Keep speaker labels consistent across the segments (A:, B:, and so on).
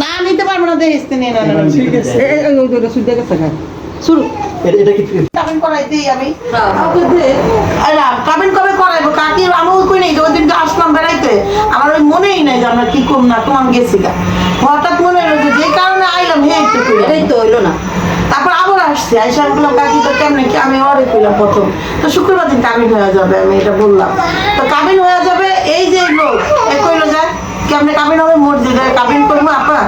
A: না নিতে পারবো না শুরু কাবিন করাইতেই আমি কাবিন কবে করাইবো কাকি আমিও কই নাই ওই দিন আসলাম বেড়াইতে আমার ওই মনেই নাই যে আমরা কি করব না তোমার গেছি হঠাৎ মনে হলো যে কারণে আইলাম এই তো হইলো না তারপর আবার আসছি আইসা বললাম কাকি তো কেমনে কি আমি অরে কইলাম প্রথম তো শুক্রবার দিন কাবিন হয়ে যাবে আমি এটা বললাম তো কাবিন হয়ে যাবে এই যে লোক এ কইলো যায় কেমনে কাবিন হবে মসজিদে কাবিন করবো আপা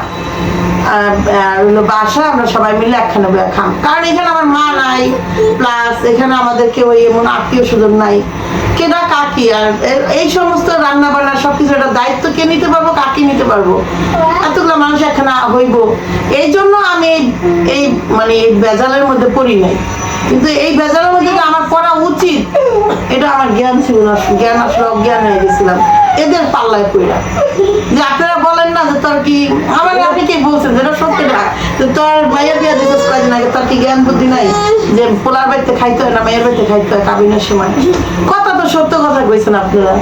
A: আর বাসা আমরা সবাই মিলে একখানে খাম কারণ এখানে আমার মা নাই প্লাস এখানে আমাদের কেউ এমন আত্মীয় স্বজন নাই কেনা কাকি আর এই সমস্ত রান্না বান্না সবকিছু একটা দায়িত্ব কে নিতে পারবো কাকি নিতে পারবো এতগুলো মানুষ এখানে হইব এই জন্য আমি এই মানে এই বেজালের মধ্যে পড়ি নাই কিন্তু এই বেজালের মধ্যে আমার পড়া উচিত এটা আমার জ্ঞান ছিল না জ্ঞান আসলে অজ্ঞান হয়ে গেছিলাম এদের পাল্লায় পড়া যে আপনারা বলেন না যে তোর কি আমার আপনি কি বলছেন যেটা সত্যি না যে তোর মায়ের বিয়ে দিতে কয়েকদিন আগে তোর কি জ্ঞান বুদ্ধি নাই যে পোলার বাড়িতে খাইতে হয় না মেয়ের বাড়িতে খাইতে হয় কাবিনের সময় কথা তো সত্য কথা কইছেন আপনারা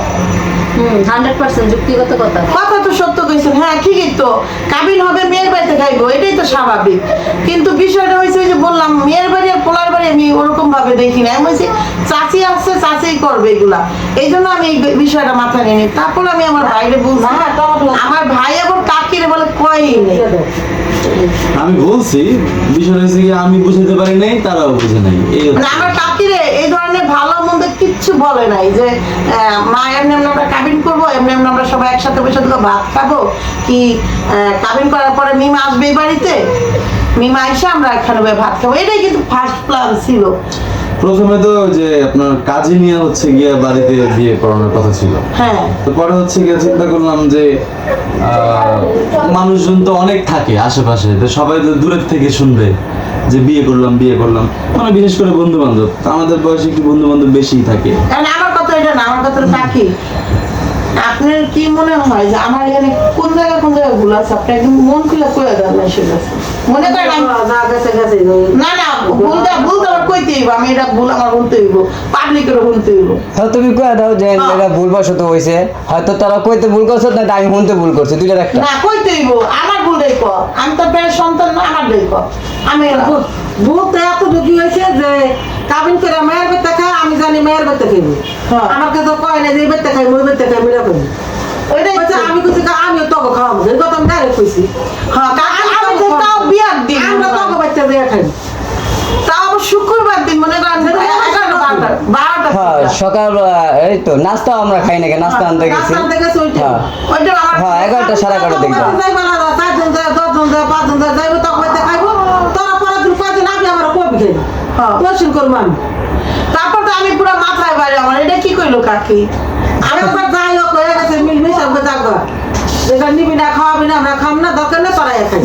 B: 100% যুক্তিগত কথা
A: কথা তো সত্য কইছেন হ্যাঁ ঠিকই তো কাবিন হবে মেয়ের বাড়িতে খাইবো এটাই তো স্বাভাবিক কিন্তু বিষয়টা হয়েছে যে বললাম মেয়ের বাড়ি আর পোলার বাড়ি আমি ওরকম ভাবে দেখি না আমি বলছি চাচি আসছে চাচি করবে এগুলা এই জন্য আমি এই বিষয়টা মাথায় নিই তারপর আমি আমার ভাইরে বলছি আমার ভাই আবার কাকিরে বলে কয়ই নেই
C: আমি বলছি বিষয় হয়েছে কি আমি বুঝাতে পারি নাই তারাও বুঝে নাই
A: আমার কাকিরে এই ধরনের ভালো মন্দ কিচ্ছু বলে নাই যে মা এমনি আমরা কাবিন করবো এমনি আমরা সবাই একসাথে বসে ভাত খাবো কি কাবিন করার পরে মিমা আসবে এই বাড়িতে মিমা এসে আমরা একখানে ভাত খাবো এটাই কিন্তু ফার্স্ট প্ল্যান ছিল
C: প্রথমে তো যে আপনার কাজে নিয়ে হচ্ছে গিয়ে বাড়িতে বিয়ে করানোর কথা ছিল
A: হ্যাঁ
C: তো পরে হচ্ছে গিয়ে চিন্তা করলাম যে মানুষজন তো অনেক থাকে আশেপাশে তো সবাই তো দূরের থেকে শুনবে যে বিয়ে করলাম মানে বিশেষ করে বন্ধু বান্ধব আমাদের বয়সে একটু বন্ধু বান্ধব বেশি থাকে
A: আমার কথা এটা না আমার কথা কাকি আপনার কি মনে হয় যে আমার এখানে কোন জায়গায় ভুল আছে আপনি একদম মন খুলে কয়ে দেন না সেটা মনে করেন না না ভুলটা আমার কইতে হইব আমি এটা ভুল আমার বলতে হইব পাবলিকেরও বলতে হইব
D: হ্যাঁ তুমি কয়ে দাও যে এটা ভুল বশত হয়েছে হয়তো তারা কইতে ভুল করছে না আমি শুনতে ভুল করছি দুইটার একটা
A: না কইতে হইব আমার ভুলটাই কর আমি তো পেটের সন্তান না আমার দেই কর আমি ভুল তো এত ঢুকি হয়েছে যে কাবিন করে মায়ের বেতে খায় আমি জানি মায়ের বেতে খাইব আমাকে তো কয় না যে এই বেতে খাই ওই বেতে খাই মিলা করি ওইটাই আমি কিছু আমিও তবে খাওয়াবো এই কথা আমি ডাইরেক্ট কইছি হ্যাঁ তাও বিয়ার দিন আমরা তবে বাচ্চা দিয়ে খাই তাও শুক্রবার দিন মনে করেন
D: সকাল এই তো নাস্তা আমরা খাই না নাস্তা আনতে গেছি হ্যাঁ 11টা 11:30 দিকে
A: তারপর তো আমি পুরো মাথায় বাইরে আমার এটা কি কইলো কাকি আমি একবার যাই হোক হয়ে গেছে মিলমিশ সবকে থাকবা যেটা নিবি না খাওয়াবি না আমরা খাম না দরকার নেই তোরা খাই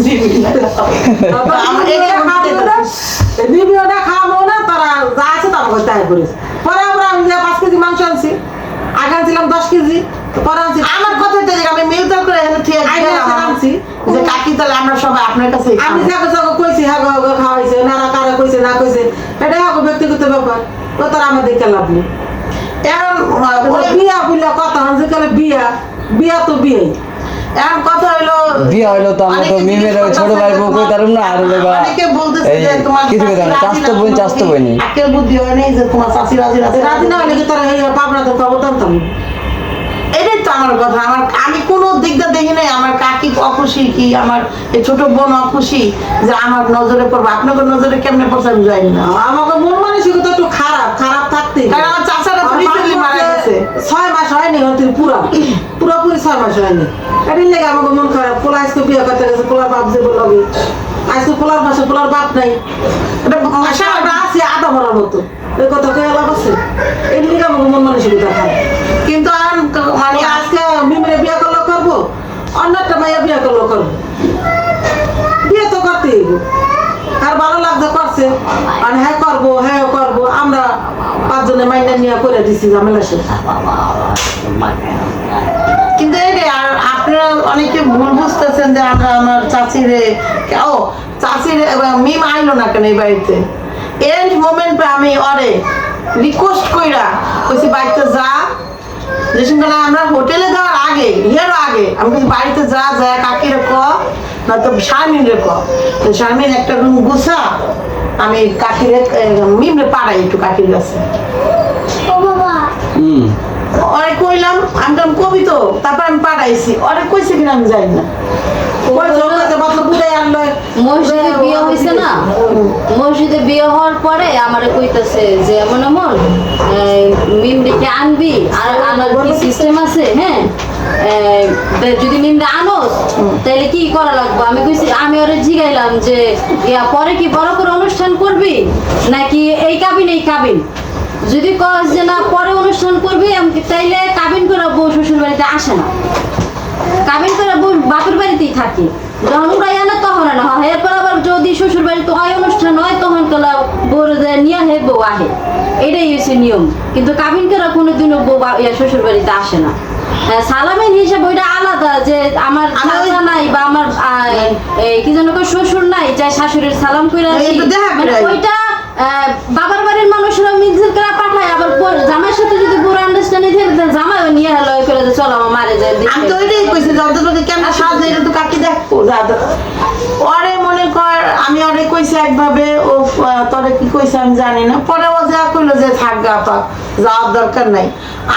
A: নিবিও না খাওয়াবো না তোরা যা আছে তা আমাকে তাই করিস পরে আমরা আমি 5 কেজি মাংস আনছি আগে আনছিলাম 10 কেজি পরে আনছি আমার কথা আমি মিলতাল করে এখানে ঠিক আনছি যে কাকি তাহলে আমরা সবাই আপনার কাছে আমি যাকে যাকে কইছি হ্যাঁ খাওয়াইছে না কারা কইছে না কইছে এটা হবে ব্যক্তিগত ব্যাপার তো তারা আমার দেখে লাভ নেই এখন বিয়া বুঝলে কথা হচ্ছে বিয়া তো বিয়ে এখন কথা হইলো
D: বিয়া হইলো তো আমরা তো মিমের ছোট ভাই বউ কই তারুম না আর লগা
A: অনেকে বলতেছে যে তোমার
D: কিছু কথা না চাস্তো বোন
A: আকেল বুদ্ধি হয় নাই যে তোমার চাচি রাজি না হলে কি তারা এই পাবনা তো খবর দাম এটাই তো আমার কথা আমি কোনো দিকটা দেখি নাই আমার কাকি অখুশি কি আমার এই ছোট বোন অখুশি যে আমার নজরে পড়বে আপনাদের নজরে কেমনে পড়ছে আমি জানি না আমাকে মন মানসিকতা একটু খারাপ থাকতে কারণ আমার চাচারা রিসেন্টলি মারা গেছে 6 মাস হয়নি হতে পুরোপুরি 6 মাস হয়নি এটাই লেগে আমাকে মন খারাপ পোলা আজকে বিয়ে করতে গেছে পোলার বাপ যে বললো আজকে পোলার পাশে পোলার বাপ নাই এটা সারাটা আছে আধা ভরার মতো এই কথা কয়ে লাভ আছে এই লেগে আমাকে মন মানসিকতা খারাপ কিন্তু মানে আজকে মিমরে বিয়ে করলেও করবো অন্য একটা মাইয়া বিয়ে করলেও করবো বিয়ে তো করতেই আর ভালো লাগছে করছে আর হ্যাঁ করবো আমরা 5 জনে মাইনা এটা নিয়ে করে দিছি ঝামেলা শেষ। কিন্তু এই রে, আর আপনারা অনেকে ভুল বুঝতেছেন যে আমরা আমার চাচিরে চাচিরে মিম আইলো না কেন এই বাড়িতে। এন্ড মোমেন্টে আমি অরে রিকোয়েস্ট কইরা কইছি বাড়িতে যা, যে সঙ্গে আমরা হোটেলে যাওয়ার আগে ইয়েরও আগে আমি কিন্তু বাড়িতে যা কাকিরে ক না তো শারমিনরে ক, তো শারমিন একটা রুম গুছা, আমি কাকিরে মিমরে পাড়াই একটু কাকির কাছে। অনেক কইলাম আমি তো কবি তো, তারপর আমি পাঠাইছি অনেক কইছে কিনা আমি জানি না।
B: মসজিদে বিয়ে হয়েছে না, মসজিদে বিয়ে হওয়ার পরে আমার কইতাছে যে এমন এমন মিমরিকে আনবি, আর আমার কি সিস্টেম আছে, হ্যাঁ যদি মিমরে আনোস তাহলে কি করা লাগবে। আমি কইছি, আমি ওরে জিগাইলাম যে পরে কি বড় করে অনুষ্ঠান করবি নাকি এই কাবিন এই কাবিন, যদি কস যে না পরে অনুষ্ঠান করবি তাইলে কাবিন করে বউ শ্বশুর বাড়িতে আসে না, কাবিন করে বউ বাপের বাড়িতেই থাকি, যখন উড়াই আনে তখন আনা হয়, এরপর আবার যদি শ্বশুর বাড়িতে হয় অনুষ্ঠান হয় তখন কলা বউর নিয়ে হে বউ আহে, এটাই হচ্ছে নিয়ম। কিন্তু কাবিন করে কোনোদিনও বউ শ্বশুর বাড়িতে আসে না। সালামের হিসাব ওইটা আলাদা, যে আমার চাচা নাই বা আমার কি যেন শ্বশুর নাই যাই শাশুড়ির সালাম কইরা মানে ওইটা বাবার বাড়ির মানুষরা মিক্সির করে পাঠায়, আবার জামাইয়ের সাথে যদি পুরো আন্ডারস্ট্যান্ডিং থাকে তাহলে জামাইও নিয়ে হলো করে যে চলো আমার মারে যায়।
A: আমি তো ওইটাই কইছি যত তোকে কেমন সাজে এটা তো কাকি দেখো দাদা ওরে মনে কর, আমি ওরে কইছি একভাবে, ও তোরে কি কইছে আমি জানি না, পরে ও যা কইলো যে থাক গা আপা যাওয়ার দরকার নাই।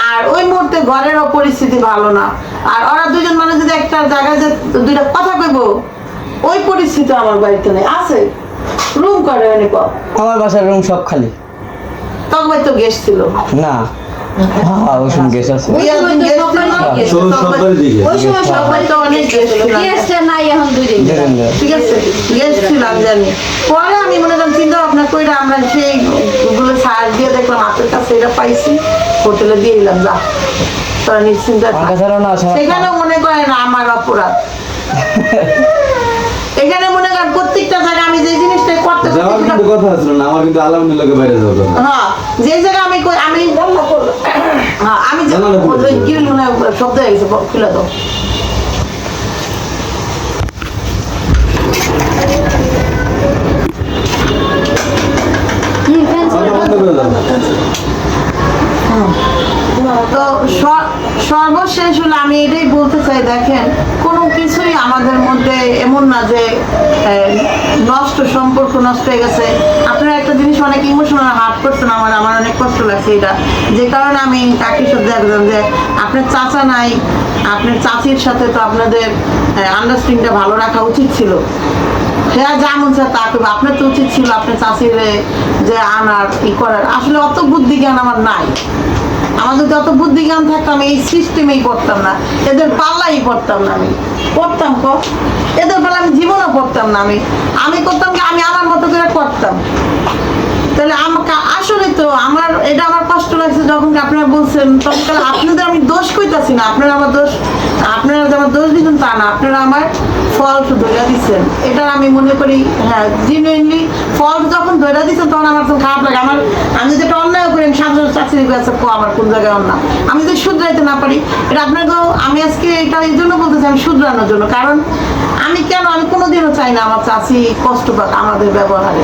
A: আর ওই মুহূর্তে ঘরেরও পরিস্থিতি ভালো না, আর ওরা দুজন মানুষ যদি একটা জায়গায় যে দুইটা কথা কইব ওই পরিস্থিতি আমার বাড়িতে নেই। আছে রুম করে অনেক,
D: আমার বাসার রুম সব খালি।
A: তখন তো গেস্ট ছিল
D: না, ওসব গেস আছে।
B: ওই সময় তো
C: সবাই দিকে
B: ওই সময় সবাই তো অনেক গেস্ট নাই, এখন দুই দিন
A: ঠিক আছে গেস্ট ছিলাম জানি। পরে আমি মনে করেন চিন্তা ভাবনা করে আমরা সেই গুলো সার দিয়ে দেখলাম হাতের কাছে এটা পাইছি, হোটেলে দিয়ে দিলাম যা তোরা নিশ্চিন্তা থাক। সেখানে মনে করেন আমার অপরাধ, এখানে মনে করেন প্রত্যেকটা জায়গায় আমি যে জিনিসটা করতে
C: যাওয়ার কিন্তু কথা ছিল না, আমার কিন্তু আলহামদুলিল্লাহ বাইরে যাওয়ার কথা।
A: হ্যাঁ যে জায়গায় আমি আমি হ্যাঁ আমি কি মনে শব্দ হয়ে গেছে, খুলে দাও। তো সর্বশেষ হলো আমি এটাই বলতে চাই, দেখেন কোনো কিছুই আমাদের মধ্যে এমন না যে নষ্ট সম্পর্ক নষ্ট হয়ে গেছে। আপনারা একটা জিনিস অনেক ইমোশনাল হার্ট করছেন, আমার অনেক কষ্ট লাগছে এটা, যে কারণে আমি কাকির সাথে দেখলাম যে আপনার চাচা নাই, আপনার চাচির সাথে তো আপনাদের আন্ডারস্ট্যান্ডিংটা ভালো রাখা উচিত ছিল। হ্যাঁ যা মন চায় তা করবে, আপনার তো উচিত ছিল আপনার চাচিরে যে আনার ই করার। আসলে অত বুদ্ধি জ্ঞান আমার নাই, আমার যদি অত বুদ্ধি জ্ঞান থাকতো আমি এই সিস্টেমেই পড়তাম না, এদের পাল্লাই পড়তাম না, আমি পড়তাম এদের পাল্লা আমি জীবনও পড়তাম না। আমি করতাম কি আমি আমার মতো করে করতাম। তাহলে আমাকে আসলে তো আমার এটা আমার কষ্ট লাগছে যখন আপনারা বলছেন, তখন আপনাদের আমি দোষ কইতাছি না, আপনারা আমার দোষ দিচ্ছেন তা না, আপনারা আমার ফল্ট ধরে দিচ্ছেন, এটা আমি মনে করি। হ্যাঁ জেনুইনলি ফল্ট যখন ধরে দিচ্ছেন তখন আমার তো খারাপ লাগে। আমি যেটা অন্যায় করি আমি সাধারণ চাকরি কাছে আমার কোন জায়গায় অন্যায়, আমি যদি শুধরাইতে না পারি এটা আপনাকেও আমি আজকে এটা এই জন্য বলতেছি, আমি শুধরানোর জন্য। কারণ আমি কোনোদিনও চাই না আমার চাচি কষ্ট পাক আমাদের ব্যবহারে।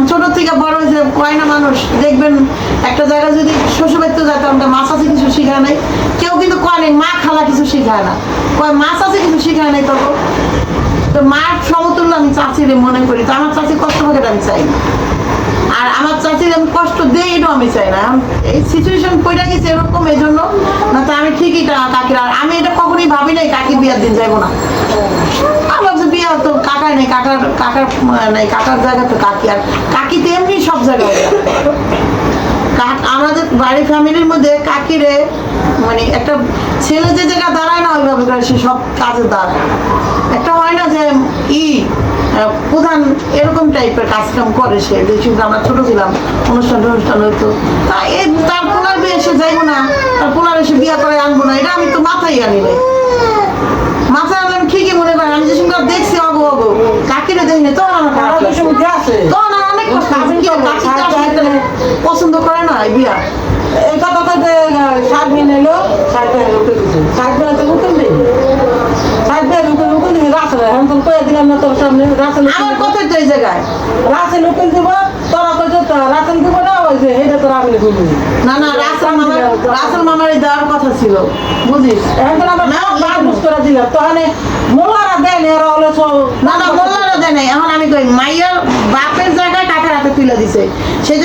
A: ছোট থেকে বড় হয়েছে কয়না মানুষ দেখবেন একটা জায়গায় যদি শ্বশুরবাড়িতে যায় তখন মাছ আছে কিছু শিখায় নাই, কেউ কিন্তু কয় নাই মা খালা কিছু শিখায় না, কয় মাছ আছে কিছু শিখায় নাই। তখন তো মার সমতুল্য আমি চাচিরে মনে করি, তো আমার চাচি কষ্ট পাকে আমি চাই না, আর আমার চাচির আমি কষ্ট দেই এটাও আমি চাই না। এই সিচুয়েশন পড়ে গেছে এরকম, এই জন্য না তো আমি ঠিকই কাকির, আর আমি এটা কখনই ভাবি নাই কাকির বিয়ার দিন যাইবো না। আমার যে বিয়া তো কাকার নেই, কাকার জায়গা তো কাকি, আর কাকি তো এমনি সব জায়গায়। আমাদের বাড়ির ফ্যামিলির মধ্যে কাকিরে মানে একটা ছেলে যে জায়গা দাঁড়ায় না ওইভাবে করে সে সব কাজে দাঁড়ায়। একটা হয় না যে প্রধান এরকম টাইপের কাজকাম করে সে, দেখি আমরা ছোট ছিলাম অনুষ্ঠান হইতো, তার পোলার বিয়ে এসে যাইবো না, তার পোলার এসে বিয়ে করে আনবো না, এটা আমি তো মাথায় আনি নাই। মাথায় আনলে আমি ঠিকই মনে করি, আমি যে সঙ্গে দেখছি অগো কাকিরে দেখিনি তখন আমার খারাপ লাগছে, তখন আমার অনেক কষ্ট। পছন্দ করে না এই বিয়া এই কথা কইতে 60 দিন এলো 60 দিন উঠে দিছে 60 দিন তো উঠে নেই 60 দিন উঠে দিছে রাসেল এখন তো কই দিলাম না তোর সামনে রাসেল আমার কথা তো এই জায়গায় রাসেল উঠে দিব তোরা কইছো তো রাসেল দিব না ওই যে হেডে তোরা আমি বলবি না না রাসেল মামার দেওয়ার কথা ছিল বুঝিস এখন তো আমরা না বাদ মুস করে দিলাম তাহলে মোল্লারা দেন এরা হলো সব না না মোল্লারা দেন এখন আমি কই মাইয়ার বাপের জায়গায় টাকা রাতে তুলে দিছে সেই